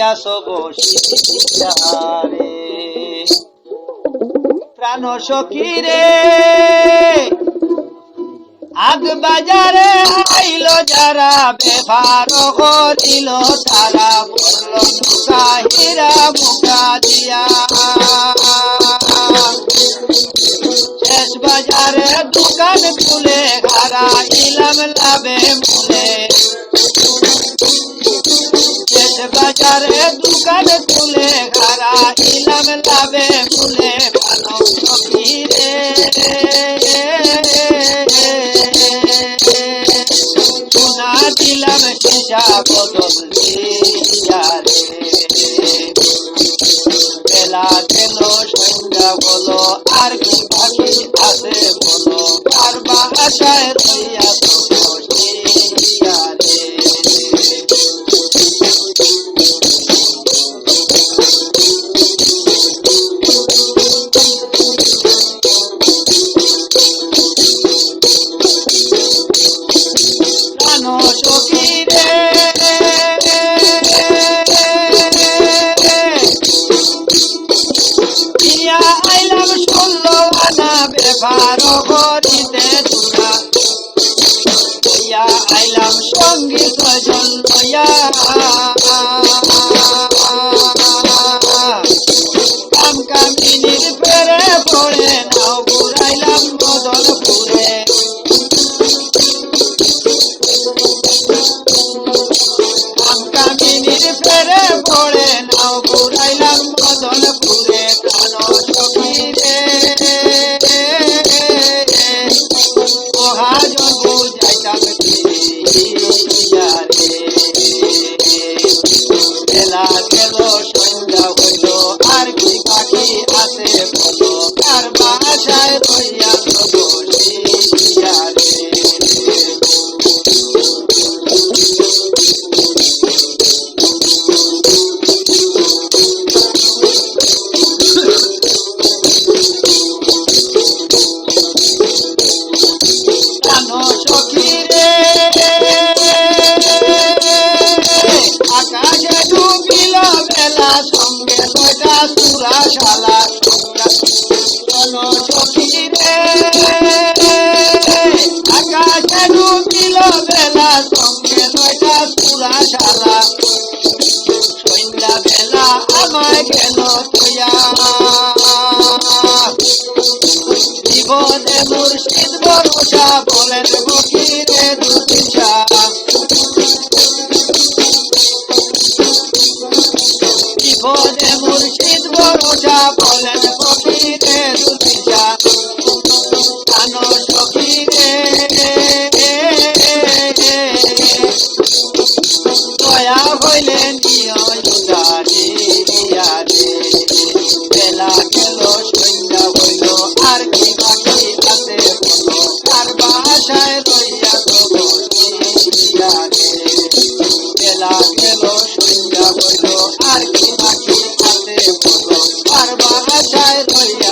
রইয়াছ বসিয়া রে প্রাণ সখী রে আগ বাজারে আইল যারা ব্যবহার করিল তারা বলল মুখাহিরা মুখা দিয়া শেষ বাজারে দোকান খুলে হারা ইলাম লাভে মুলে শেষ বাজারে দোকান খুলে হারা ইলাম লাভে মুলে প্রাণ সখী রে সোনা দিলাম সীসা বদল দিয়া রে বেলা কেন সন্ধ্যা বলো আর কি বাকি আছে বলো আর বাসায় রইয়া তো বসিয়া রে প্রাণ সখী রে দিয়া আইলাম 16 আনা ব্যবহার করিতে তোরা দিয়া আইলাম সঙ্গী ছয়জন লইয়া কাম কামিনীর পেরে পড়ে নাও ঘুরাইলাম বদলপুরে কাম কামিনীর পেরে পড়ে নাও ঘুরাইলাম বদলপুরে প্রাণ সখী রে মহাজন বুঝাইতাম দিয়া রে বেলা গেল সন্ধ্যা হইল আর কি বাকি আছে বলো আর বাসায় রইয়া তো বসিয়া রে প্রাণ সখী রে আকাশে ডুবিল বেলা সঙ্গে ছয়টা চূড়া শালা প্রাণ সখী রে আকাশে ডুবিল বেলা সঙ্গে ছয়টা চূড়া শালা সন্ধ্যা বেলা আমায় গেল তুইয়া বিপদে মুর্শিদ ভরসা বলেন ফকিরে দুদিশা বিপদে মুর্শিদ ভরসা বলেন ফকিরে দুদিশা প্রাণ সখী রে দয়া হইলে নিয় উদারিয়া রে বেলা গেল সন্ধ্যা হইল আর কি বাকি আছে বলো আর বাসায় রইয়া তো বসিয়া রে বেলা গেল সন্ধ্যা হইল আর কি বাকি আছে বলো আর বাসায় রইয়া